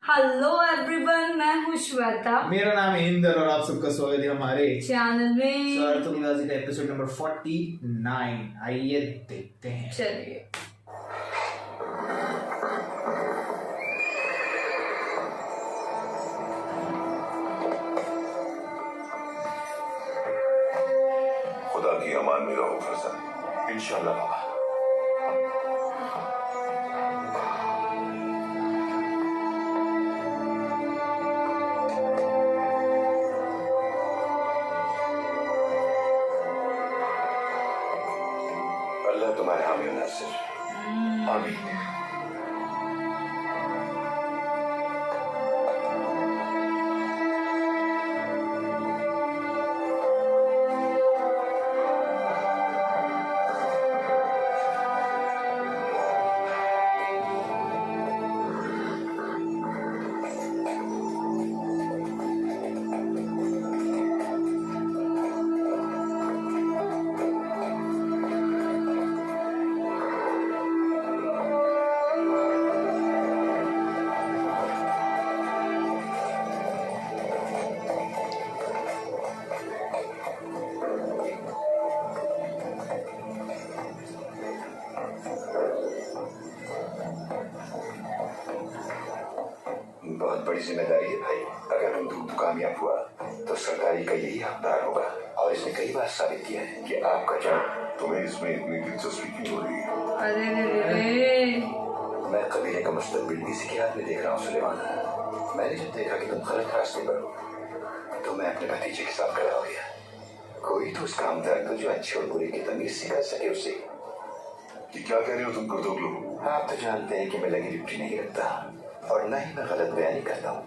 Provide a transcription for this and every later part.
Hello everyone, मैं हूँ श्वेता। मेरा नाम है इंदर और आप सबका स्वागत है हमारे चैनल में। स्वार्थों का एपिसोड नंबर 49। आइए देखते हैं। चलिए। खुदा की अमान में रहो फरजंद, इंशाल्लाह बाबा। अल्लाह तुम्हारे हामी और नासिर। आमीन। बहुत बड़ी जिम्मेदारी है भाई। अगर हम कामयाब हुआ तो सरकारी का यही हकदार होगा और इसने कई बार साबित किया है कि आपका जन्म। तुम्हें इसमें इतनी दिलचस्पी क्यों हो रही है? अरे मैं कबीले का मुस्तकबिल इसी के हाथ में देख रहा हूँ सुलेमान। मैंने जब देखा कि तुम गलत रास्ते पर हो तो मैं अपने भतीजे के साथ खड़ा हो गया। कोई तो उसका हमदर्द हो जो अच्छे और बुरे की तमीज सिखा सके उसे। ये क्या कह रहे हो तुम करदोगलू? आप तो जानते हैं कि मैं लगी लिपटी नहीं रखता और न ही मैं गलत बयानी करता हूँ।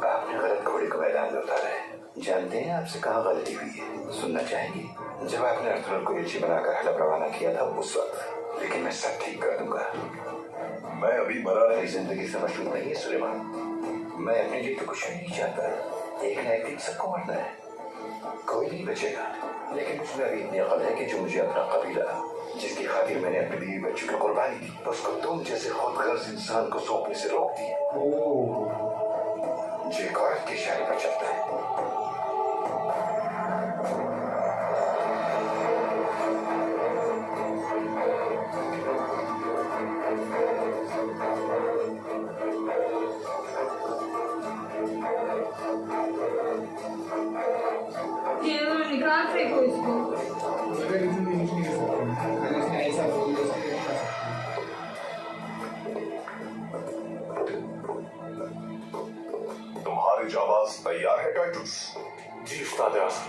आपने गलत घोड़े को मैदान में उतारा है। जानते हैं आपसे कहाँ गलती हुई है? सुनना चाहेंगे? जब आपने अर्तुगरुल को एलची बनाकर हलफ रवाना किया था उस वक्त। लेकिन मैं सब ठीक कर दूंगा। मैं अभी मरा नहीं। जिंदगी से मशहूर नहीं है सुलेमान। मैं अपने लिए तो कुछ भी नहीं चाहता। एक न एक दिन सबको मरना है, कोई नहीं बचेगा। लेकिन उसमें अभी इतनी अकल है कि जो मुझे अपना कबीला, जिसकी खातिर मैंने अपने बीवी बच्चों की कुर्बानी दी, उसको तुम जैसे खुदगर्ज इंसान को सौंपने से रोक दी। जो एक औरत के इशारे पर चलता है। ये तो निकाल फेंको इसको। अगर इसमें कुछ नहीं कर सकते, अगर इसने ऐसा बोल दिया तो क्या कर सकते? तुम्हारी जाबाज तैयार है टाइटस? जी उस्ताद आज़म,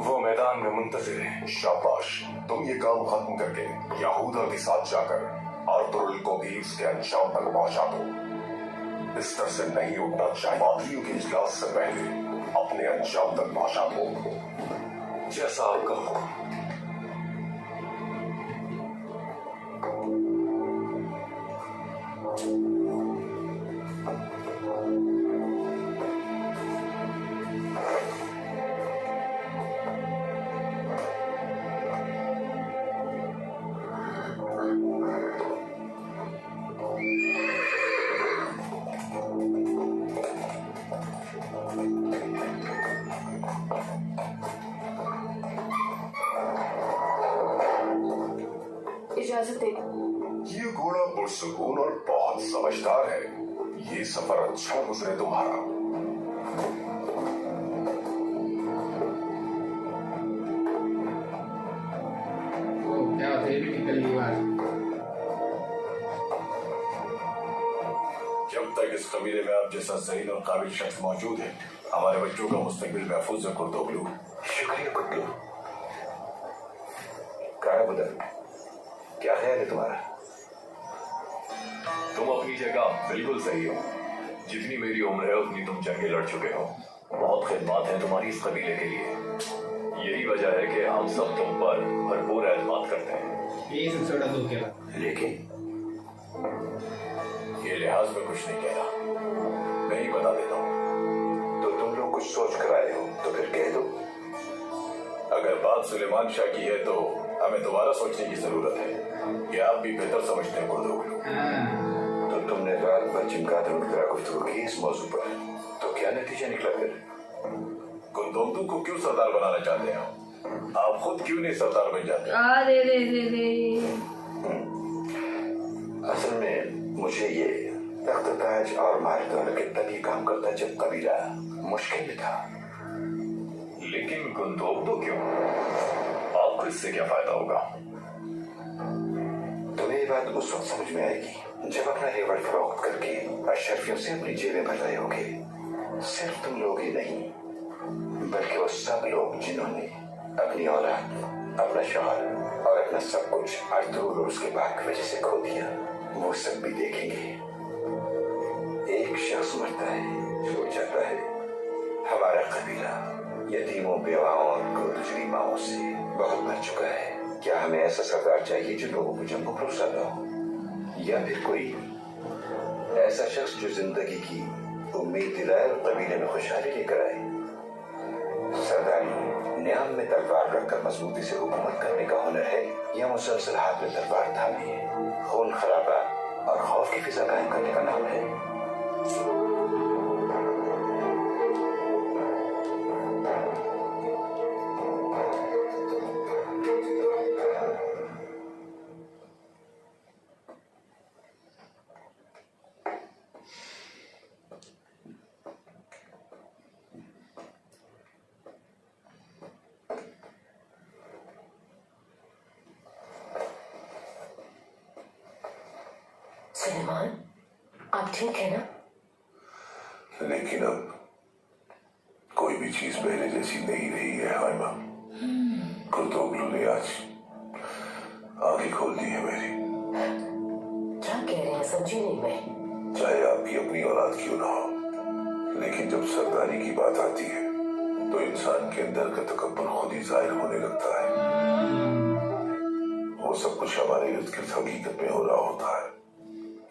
वो मैदान में मुंतजिर है। शाबाश, तुम ये काम खत्म करके यहूदा के साथ जाकर अर्तुगरुल को भी उसके अंजाम तक पहुंचा दो। बिस्तर से नहीं उठना चाहिए। बागियों के इजलास से पहले अपने अंजाम तक पहुंचा दो। जैसा आपका हुक्म। इजाजत दे। ये घोड़ा पुरसकून और बहुत समझदार है। ये सफर अच्छा गुजरे तुम्हारा। ओ क्या होता है, भी निकल गई बात। जब तक इस कबीले में आप जैसा ज़हीन और काबिल शख्स मौजूद है, हमारे बच्चों का मुस्तकबिल महफूज है करदोगलू। शुक्रिया कुल्लू। क्या बुदर, क्या ख्याल है तुम्हारा? तुम अपनी जगह बिल्कुल सही हो। जितनी मेरी उम्र है उतनी तुम जंगे लड़ चुके हो। बहुत खिदमत है तुम्हारी इस कबीले के लिए। यही वजह है कि हम सब तुम पर भरपूर एतमाद करते हैं। ये सबसे बड़ा दुख है। लेकिन ये लिहाज में कुछ नहीं कहना, मैं ही बता देता हूँ। तो तुम लोग कुछ सोच कर आए हो तो फिर कह दो। अगर बात सुलेमान शाह की है तो हमें दोबारा सोचने की जरूरत है कि आप भी बेहतर समझते हैं कुर्दोगलू। तो तुमने रात भर चमगादड़ की तरह गुफ्तगू की इस मौजू पर, तो क्या नतीजा निकला फिर? गुंदोगदू को क्यों सरदार बनाना चाहते हैं? आप खुद क्यों नहीं सरदार बन जाते? दे असल में मुझे ये तख्त ताज और माल दौलत के तभी काम करता जब कबीला मुश्किल में था। लेकिन गुंदोगदू क्यों? आपको इससे क्या फायदा होगा? तुम्हें ये बात उस वक्त समझ में आएगी जब अपना हेवड़ फरोख्त करके अशरफियों से अपनी जेबें भर रहे होगे। सिर्फ तुम लोग ही नहीं, बल्कि वो सब लोग जिन्होंने अपनी औलाद, अपना शौहर और अपना सब कुछ अर्तुगरुल और उसके बाग की वजह से खो दिया, वो सब भी देखेंगे। एक शख्स मरता है, छूट जाता है। हमारा कबीला यतीमों, बेवाओं और गुरदुजरी माओं से बहुत भर चुका है। क्या हमें ऐसा सरदार चाहिए जो लोगों को जंगों भरोसा हो, या फिर कोई ऐसा शख्स जो जिंदगी की उम्मीद दिलाए और कबीले में खुशहाली लेकर आए? सरदारी न्याम में तलवार रखकर मजबूती से हुकूमत करने का हुनर है, या मुसलसल हाथ में तलवार थामे खून खराबा और खौफ की फिजा कायम करने का नाम है? सुलेमान, आप ठीक है ना? लेकिन अब कोई भी चीज पहले जैसी नहीं रही है हाइमा। गुंदोगदू ने आज आंखें खोल दी है मेरी। क्या कह रहे हैं, समझी नहीं मैं। चाहे आपकी अपनी औलाद क्यों ना हो, लेकिन जब सरदारी की बात आती है तो इंसान के अंदर का तकब्बुर खुद ही जाहिर होने लगता है। वो सब कुछ हमारे इर्द गिर्द हकीकत में हो रहा होता है,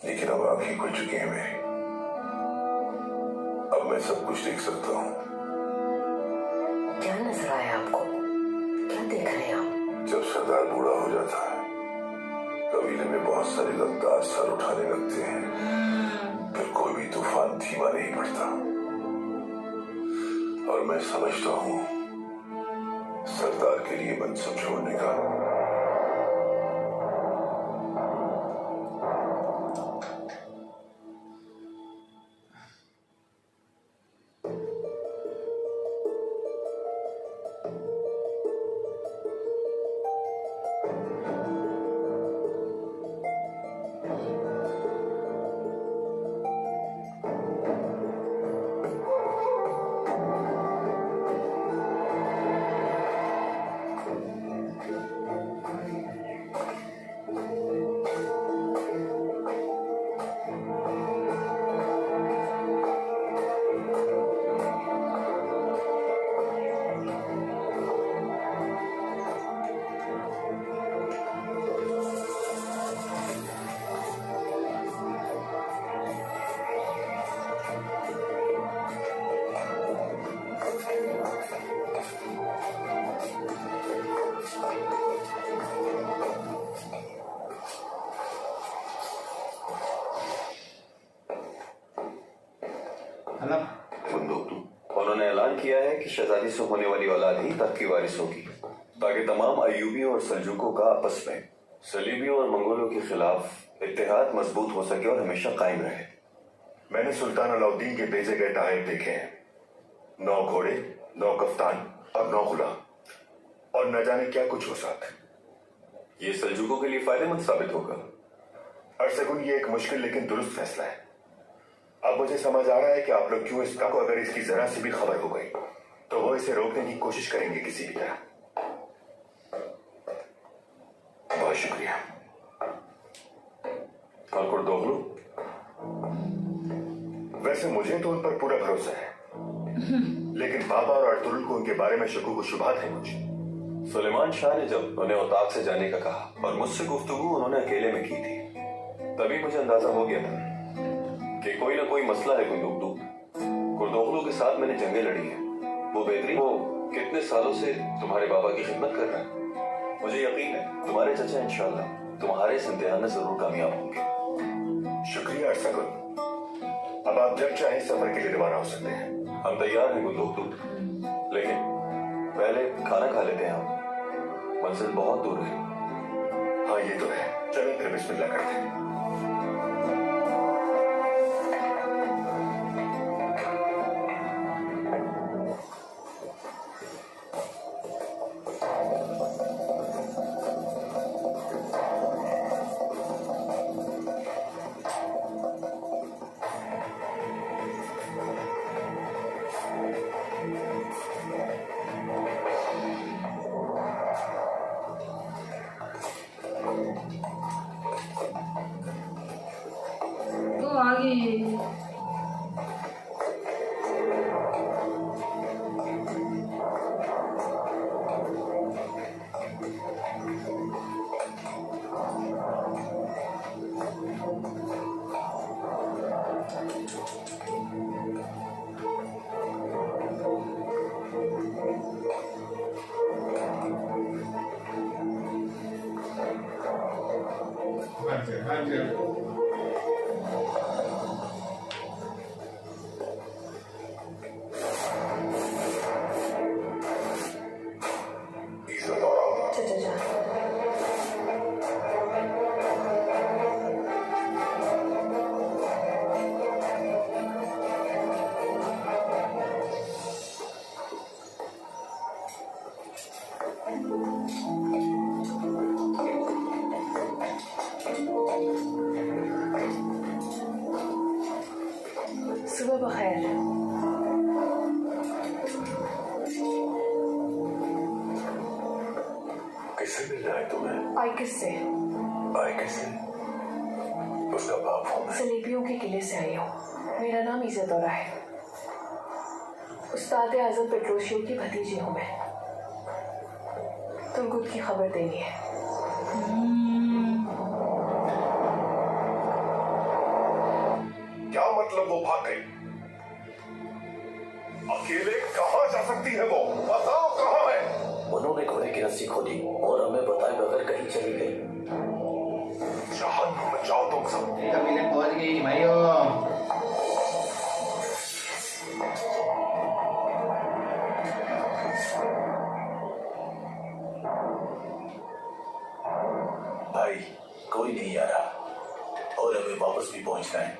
लेकिन अब आंखें खुल चुकी हैं मेरी। अब मैं सब कुछ देख सकता हूँ। क्या नजर आया आपको? क्या देख रहे हैं आप? जब सरदार बूढ़ा हो जाता है, कबीले में बहुत सारे गद्दार सर उठाने लगते हैं, फिर कोई भी तूफान धीमा नहीं पड़ता। और मैं समझता हूँ सरदार के लिए मनसब छोड़ने का उन्होंने ऐलान किया है कि शहजादी से होने वाली औलाद ही तख्त की वारिस होगी, ताकि तमाम अयूबियों और सल्जूकों का आपस में सलीबियों और मंगोलों के खिलाफ इत्तेहाद मजबूत हो सके और हमेशा कायम रहे। मैंने सुल्तान अलाउद्दीन के भेजे गए तहरीर देखे हैं। 9 घोड़े, 9 कफ्तान और 9 गुलाम, और न जाने क्या कुछ हो साथ। ये सल्जूकों के लिए फायदेमंद साबित होगा। अरसगुन, ये एक मुश्किल लेकिन दुरुस्त फैसला है। अब मुझे समझ आ रहा है कि आप लोग क्यों इसका को, अगर इसकी जरा सी भी खबर हो गई तो वो इसे रोकने की कोशिश करेंगे किसी भी तरह। बहुत शुक्रिया। और कुर्दोगलू? वैसे मुझे तो उन पर पूरा भरोसा है, लेकिन बाबा और अर्तुगरुल को उनके बारे में शक्कू को शुबहात है कुछ। सुलेमान शाह ने जब उन्हें उताक से जाने का कहा और मुझसे गुफ्तगू उन्होंने अकेले में की थी, तभी मुझे अंदाजा हो गया था कि कोई ना कोई मसला है कुर्दोगलू के साथ मैंने जंगें लड़ी हैं। वो बेहतरीन, वो कितने सालों से तुम्हारे बाबा की खिदमत कर रहा है। मुझे यकीन है तुम्हारे चचा इंशाल्लाह तुम्हारे इस इम्तिहान में जरूर कामयाब होंगे। शुक्रिया सगुन। अब आप जब चाहें सफर के लिए रवाना हो सकते हैं। हम तैयार हैं गुंदोतू, लेकिन पहले खाना खा लेते हैं हम। मंजिल बहुत दूर है। हाँ ये तो है, चलो फिर बिस्मिल्लाह करते हैं। तो आगे हाँ जी। इज्जत और आदत। जा सुबह बखैर। किससे मिलना है तुम्हें? आई किससे? आए किससे? उसका बाप हूं मैं। सलीबियों के किले से आई हूँ। मेरा नाम इज्जत और है। उस्ताद आजम पेट्रोशियो की भतीजी हूँ मैं। तुर्गुत की खबर देनी है। क्या मतलब वो भाग गई? अकेले कहाँ जा सकती है वो? बताओ कहाँ है? उन्होंने घोड़े की रस्सी खोली और हमें बताए बगैर कहीं चली गई। जहन्नुम में जाओ तुम सब। कबीले पहुंच गई भाइयों। भाई कोई नहीं आ रहा और हमें वापस भी पहुंचना है।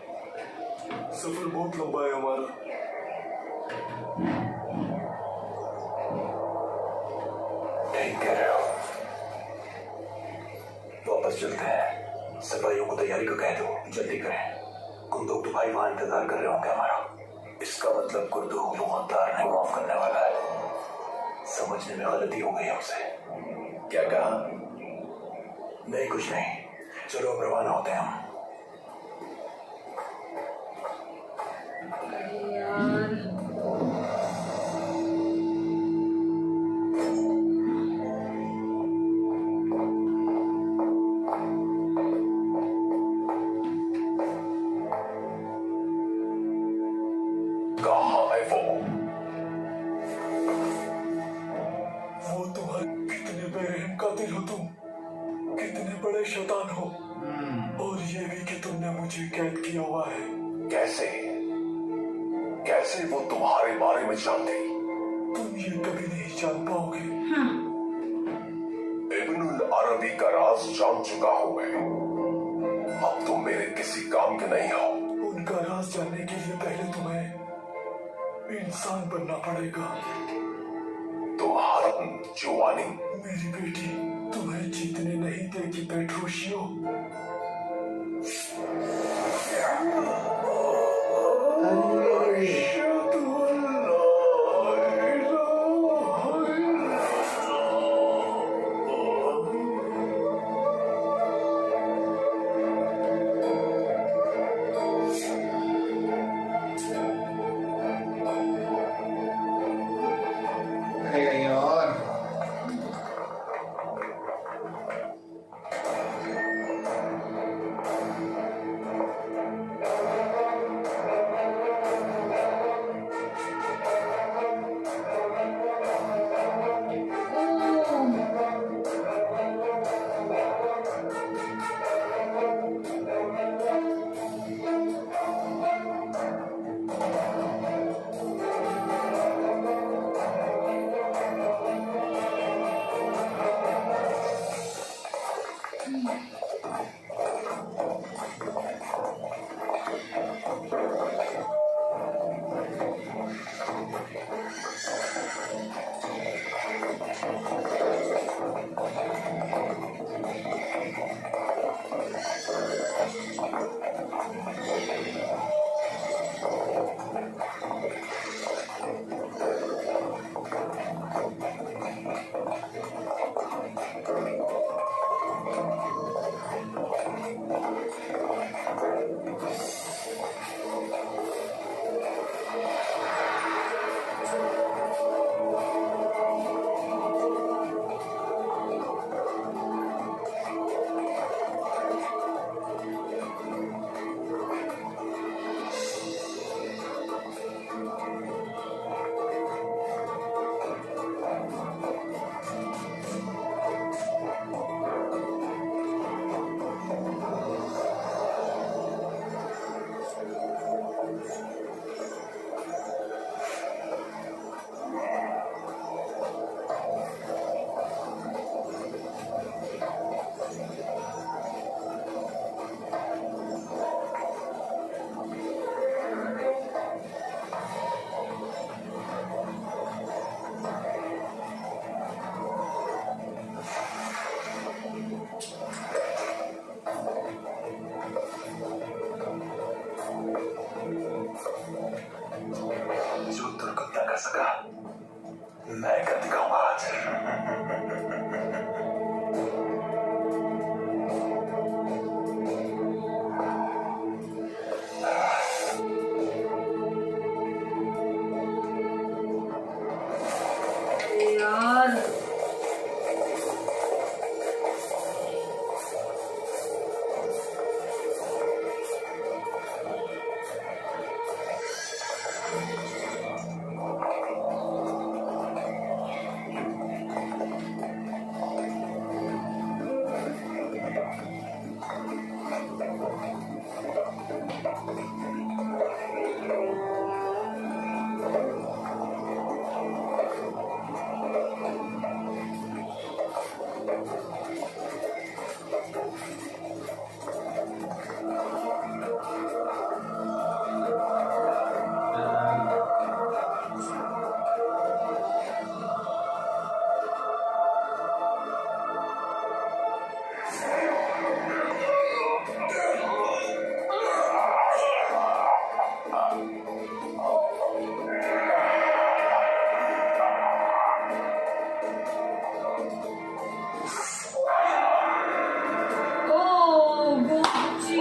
सफर बहुत लंबा है हमारा। ठीक कह रहे हो। वापस चलते हैं। सिपाहियों को तैयारी का कह दो, जल्दी करें। कुंदोक तो भाई वहां इंतजार कर रहे होंगे हमारा। इसका मतलब कुर्दू मुख्तार ने माफ करने वाला है। समझने में गलती हो गई हमसे। क्या कहा? नहीं कुछ नहीं, चलो अब रवाना होते हैं हम। यार कहाँ है वो? वो तुम्हारे कितने बेरहम कातिल हो तुम, कितने बड़े शैतान हो, और ये भी कि तुमने मुझे कैद किया हुआ है। कैसे? कैसे वो तुम्हारे बारे में जानती? तुम ये कभी नहीं जान पाओगे। इब्नुल अरबी का राज जान चुका हूं मैं। अब तुम मेरे किसी काम के नहीं हो। उनका राज जानने के लिए पहले तुम्हें इंसान बनना पड़ेगा। तुम्हारा जुवानी। मेरी बेटी तुम्हें जीतने नहीं देगी पेट्रोशियो। जो दुर्गुप्ता कर सका मैं कर दिखाऊंगा आज। यार ओ गुच्ची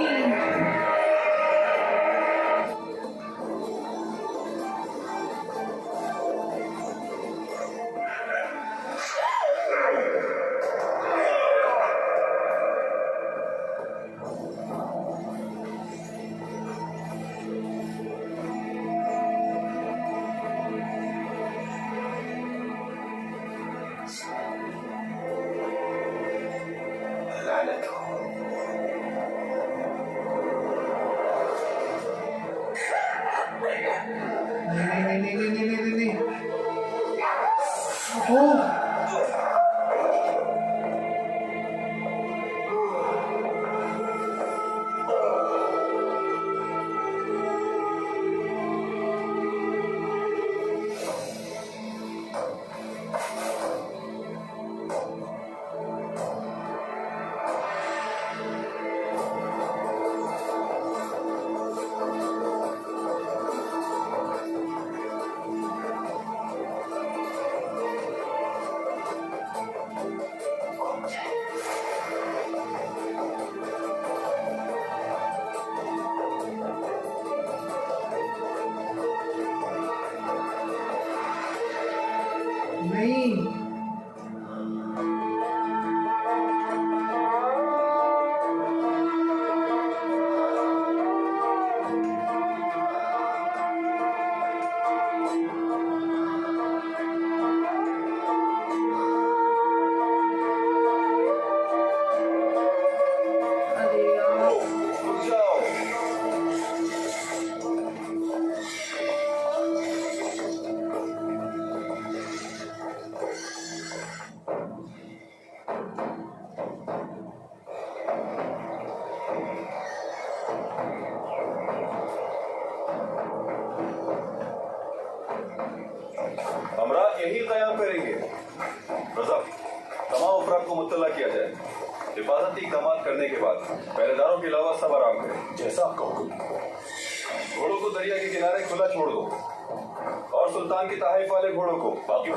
लानत हो। नहीं। ओ नहीं। अरे यार रुक जाओ। हमरा यही कयाम करेंगे। रजा, तमाम अफराद को मुत्तला किया जाए। हिफाजती इक़दाम करने के बाद पहरेदारों के अलावा सब आराम करें। जैसा आपका हुक्म। घोड़ों को दरिया के किनारे खुला छोड़ दो और सुल्तान की ताहिफ वाले घोड़ों को बाकी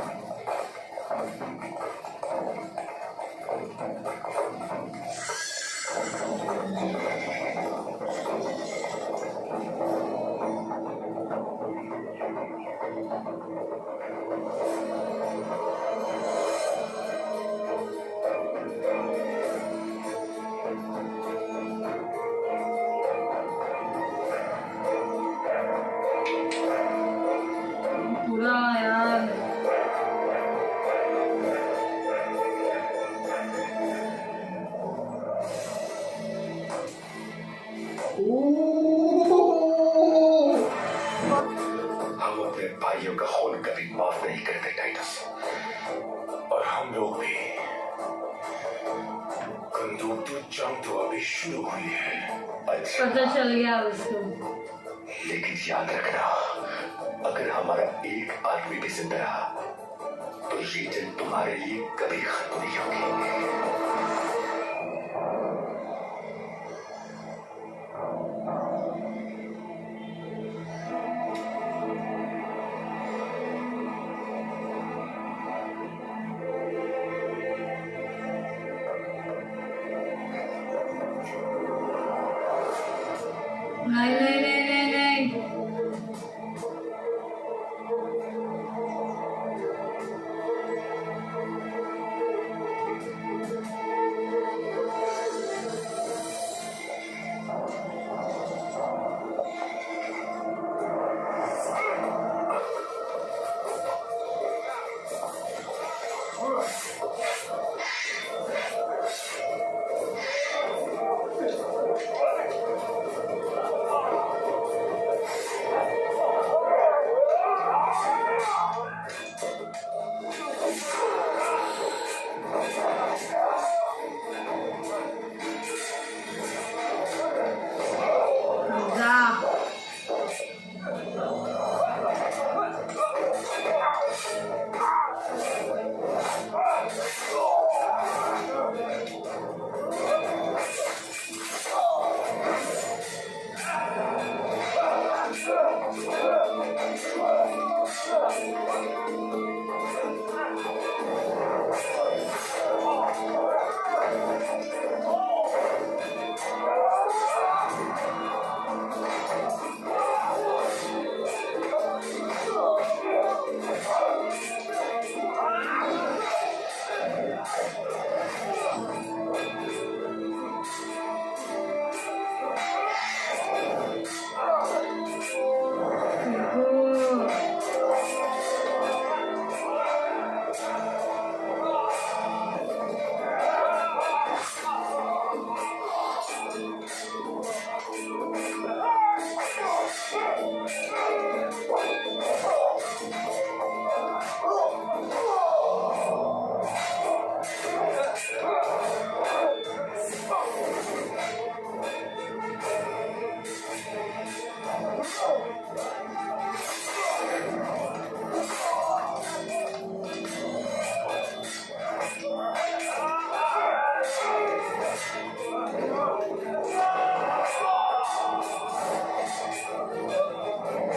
पूरा यार हम अपने भाइयों का खून कभी माफ नहीं करते टाइटस, और हम लोग भी। कंदूकतू जंग तो अभी शुरू हुई है। अच्छा, पता चल गया उसको। लेकिन याद रखना, अगर हमारा एक आदमी भी जिंदा रहा तो ये जंग तुम्हारे लिए कभी खत्म नहीं होगी।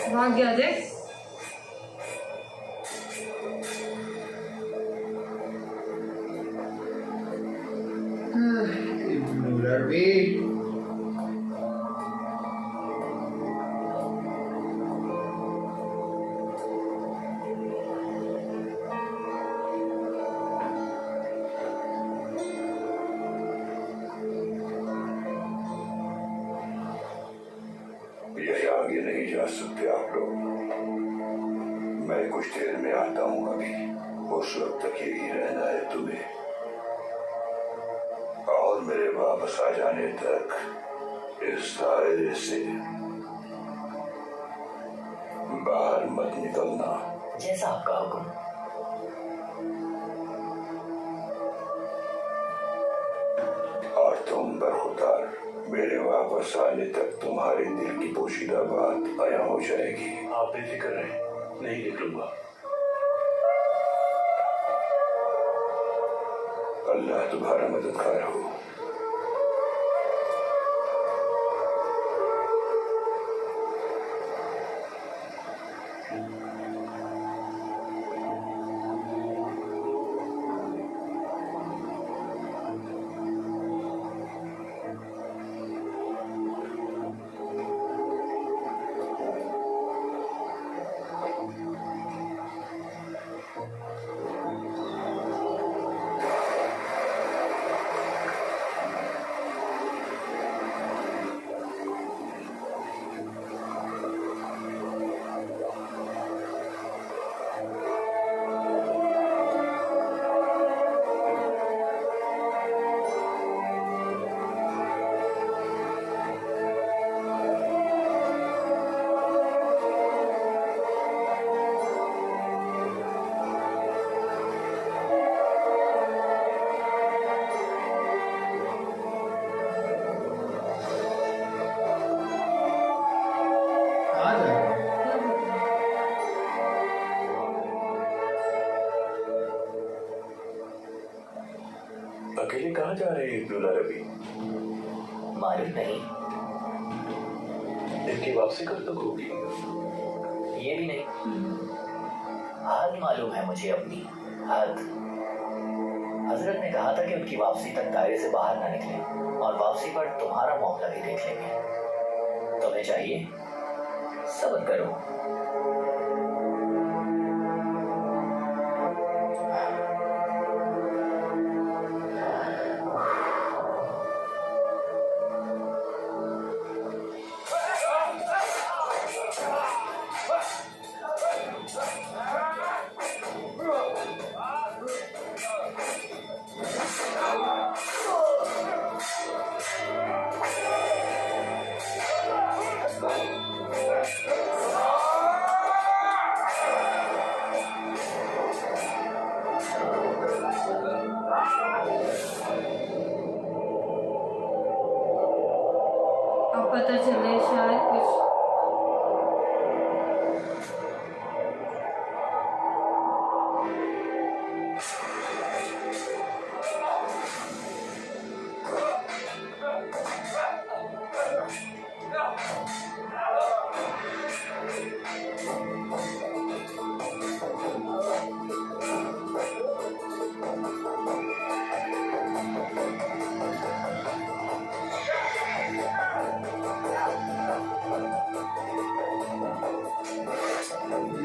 भाग गया देख। इब्न रबी ये आगे नहीं जा सकते आप लोग। मैं कुछ देर में आता हूँ अभी। उस वक्त तक यही रहना है तुम्हें, और मेरे वापस आ जाने तक इस दायरे से बाहर मत निकलना। जैसा आपका हुक्म। और तुम बरखुदार, मेरे वापस आने तक तुम्हारे दिल की पोशीदा बात आया हो जाएगी। आप बेफिक्र रहें, नहीं निकलूंगा। अल्लाह तुम्हारा मददगार हो। आ जा। अकेले कहाँ जा रहे हैं इब्नुल अरबी? मालूम नहीं, इनकी वापसी कब तक होगी? ये भी नहीं। हद मालूम है मुझे अपनी हद। हजरत ने कहा था कि उनकी वापसी तक दायरे से बाहर ना निकले, और वापसी पर तुम्हारा मामला भी देख लेंगे। तुम्हें चाहिए सब्र करो। अब पता चले शायद कुछ।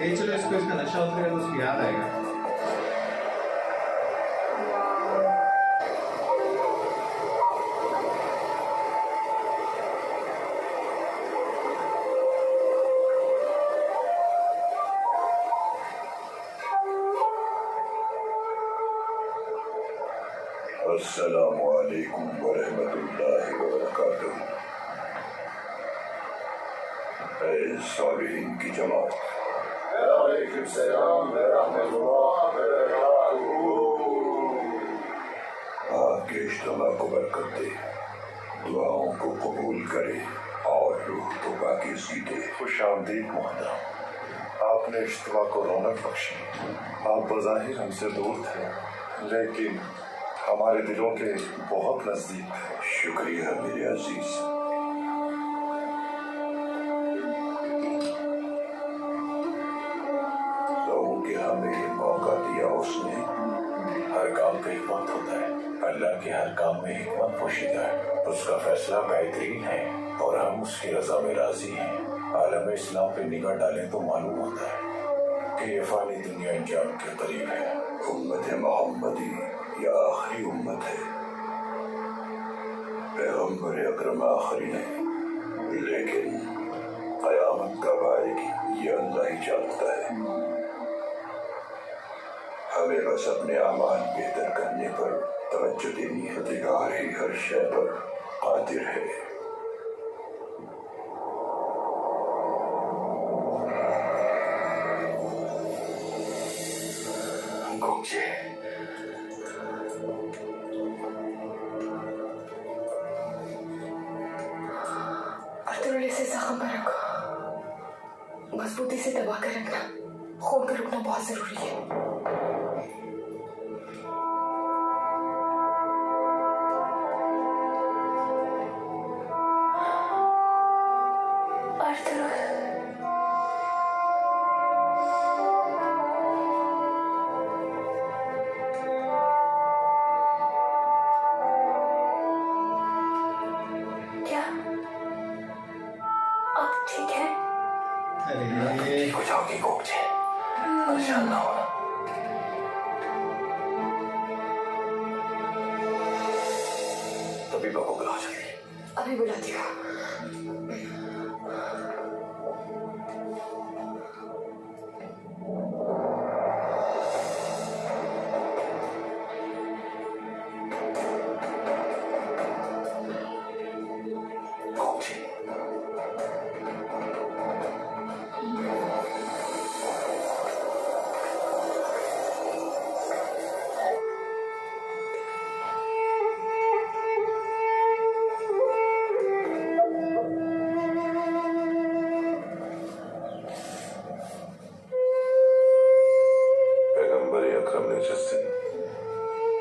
ले चलो इसको, इसका नशा उतरेगा तो उसको याद आएगा। अस्सलामु अलैकुम वरहमतुल्लाहि वबरकातुहू। ऐ सालिहीन की जमात, वालेकुम सलाम व रहमतुल्लाहि व बरकातुहू। आपके इज्तिमा को बरकत दे, दुआओं को कबूल करे और रूह को पाकीज़गी दे। खुश आमदीद मोहतरम, आपने इज्तिमा को रौनक बख्शी। आप बज़ाहिर हमसे दूर थे, लेकिन हमारे दिलों के बहुत नजदीक थे। शुक्रिया मेरे अजीज। अल्लाह के हर काम में हिकमत पोशीदा है, उसका फैसला बेहतरीन है और हम उसकी रजा में राजी हैं। आलम इस्लाम पे निगाह डालें तो मालूम होता है कि ये फानी दुनिया अंजाम के करीब है। उम्मत मोहम्मदी या आखिरी उम्मत है। पैगंबर अकरम आखिरी नहीं, लेकिन कयामत कब आएगी ये अल्लाह ही जानता है। हमें बस अपने अमाल बेहतर करने पर तवज्जो देनी है। दिगार ही हर शय पर कादिर है। गोंचे अर्तुगरुल से जख्म पर रखो, मजबूती से दबा कर रखना। खून का रुकना बहुत जरूरी है। क्या आप ठीक है? अरे ठीक हो जाओगी गोंचे, परेशान ना होना। तभी को बुलाओ जल्दी। अभी बुलाती हूँ। गोंचे पैगंबर अकरम ने जिस दिन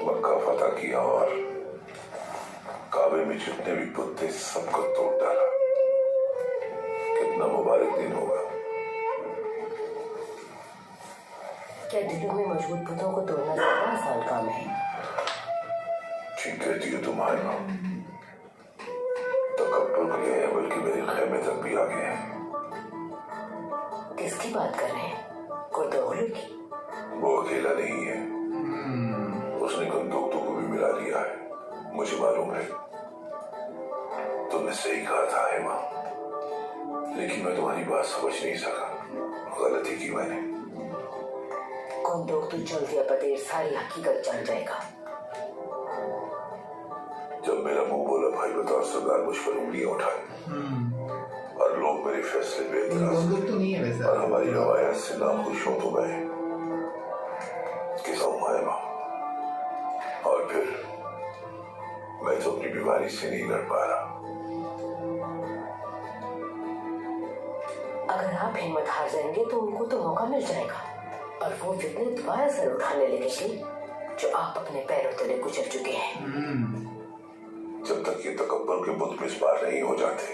मक्का फतह किया और काबे में जितने भी बुत थे सबको तोड़ डाला, कितना मुबारक दिन होगा। क्या दिलों में मजबूत बुतों को तोड़ना ज्यादा आसान काम है? ठीक कहती हो तुम्हारी माँ। तकब्बुर के लिए बल्कि मेरे खेमे तक भी आ गए हैं। किसकी बात कर रहे हैं? कुर्दोगलू की? वो अकेला नहीं है, उसने कुंदुक्तु को भी मिला लिया है। मुझे मालूम है तुमने सही कहा था हेमा, लेकिन मैं तुम्हारी बात समझ नहीं सका। गलती की मैंने। कुंदोगलू जल्द या बदेर सारी हकीकत जान जाएगा। जब मेरा मुंह बोला भाई बतौर सरदार मुझ पर उंगलियां उठाई और लोग मेरे फैसले पे एतराज बंदूक तो नहीं है वैसे। और हमारी रवायत से नाखुश हो तो मैं किसा हूँ हेमा। और फिर मैं तो अपनी बीमारी से नहीं लड़ पा रहा। अगर आप हिम्मत हार जाएंगे तो उनको तो मौका मिल जाएगा और वो फितने दोबारा सर उठाने लगेंगे जो आप अपने पैरों तले कुचल चुके हैं। जब तक ये तकब्बुर के बुत मिसबार नहीं हो जाते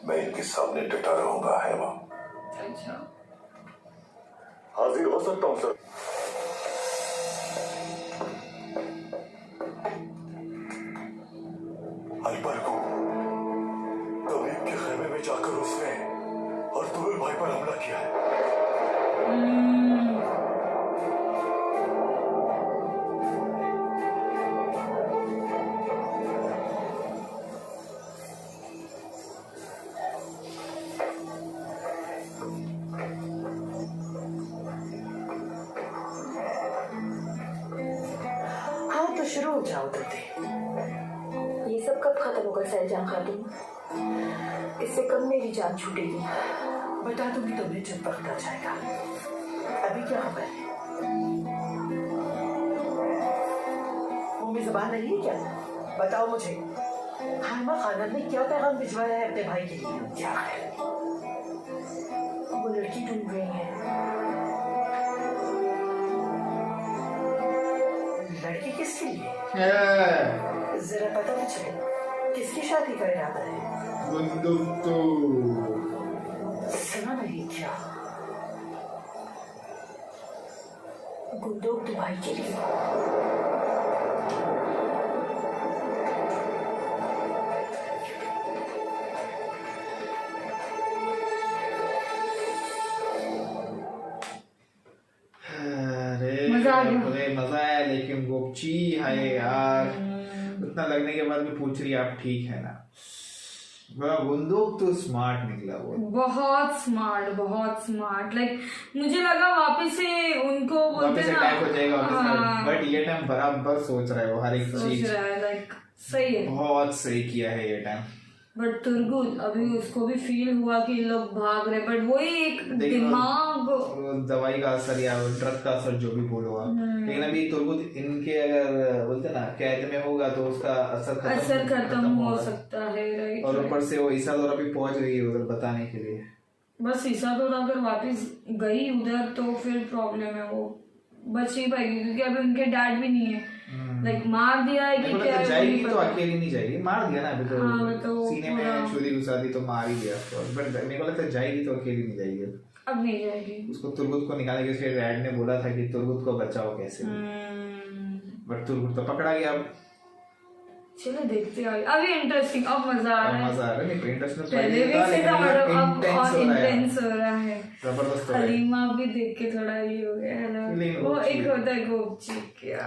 मैं इनके सामने डटा रहूंगा हेमा। अच्छा हाजिर हो सकता हूँ सर। अकबर को तबीब के खेमे में जाकर उसने अर्तुगरुल भाई पर हमला किया है। हाँ तो शुरू हो जाओ दर्दे। ये सब कब खत्म होगा सैजान खातून? इससे कब मेरी जान छूटेगी? बता दूंगी तुम्हें जब वक्त आ जाएगा। अभी क्या खबर है? मुंह में जुबान नहीं है क्या? बताओ मुझे। हाइमा खानम ने क्या पैगाम भिजवाया है अपने भाई के लिए? क्या है? वो लड़की ढूंढ रही है। लड़की किसके लिए? जरा पता तो चले किसकी शादी का इरादा है? बंदूक तो सुना नहीं क्या? गुंदोक तो भाई के लिए। मजा आ गया। मुझे मजा आया, लेकिन गोपची है यार, उतना लगने के बाद भी पूछ रही आप ठीक है ना। बंदूक तो स्मार्ट निकला वो, बहुत स्मार्ट। लाइक मुझे लगा वापस से उनको बोलते वापस से ना, टाइप हो जाएगा हाँ, बट ये टाइम बराबर सोच रहा है वो हर एक सोच चीज, रहा है लाइक सही है। बहुत सही किया है ये टाइम। बट तुर्गुल अभी उसको भी फील हुआ कि लोग भाग रहे, बट वही एक दिमाग, दवाई का असर या ड्रग का असर जो भी बोलो आप, लेकिन अभी तुर्गुल इनके अगर बोलते ना कैद में होगा तो उसका असर खत्म हो सकता है, राइट। और ऊपर से वो ईसादोरा भी पहुंच गई है उधर बताने के लिए। बस ईसादोरा अगर वापस गई उधर तो फिर प्रॉब्लम है, वो बच नहीं पाएगी क्योंकि अभी उनके डैड भी नहीं है। लाइक मार दिया है कि क्या जाएगी तो अकेली नहीं जाएगी, मार दिया ना अभी तो, हाँ, तो सीने में छुरी घुसा दी तो मार ही दिया उसको, बट मेरे को लगता है जाएगी तो अकेली नहीं जाएगी अब नहीं जाएगी। उसको तुर्गुत को निकालने के लिए डैड ने बोला था कि तुर्गुत को बचाओ कैसे, बट तुर्गुत तो पकड़ा गया। अब चलो देखते हैं अभी इंटरेस्टिंग, अब मजा आ रहा है। नहीं इंटरेस्टिंग पहले भी से था बट अब और इंटेंस हो रहा है। जबरदस्त हो रहा है। हलीमा भी देख के थोड़ा ये हो गया है, वो एक होता है गोपची क्या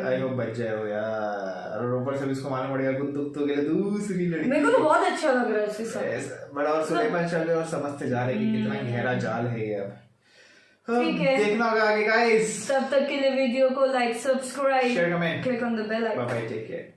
आई होप बच जाए वो यार, और ऊपर से भी इसको मालूम पड़ेगा बंदूक तो के लिए दूसरी लड़की। मेरे को तो बहुत अच्छा लग रहा है इसके साथ, बड़ा और सुलेमान चल रहे और समझते जा रहे कि कितना गहरा जाल है ये। अब ठीक है, देखना होगा आगे गाइस। तब तक के लिए वीडियो को like, subscribe, share, comment, click on the bell icon. Bye bye, take care.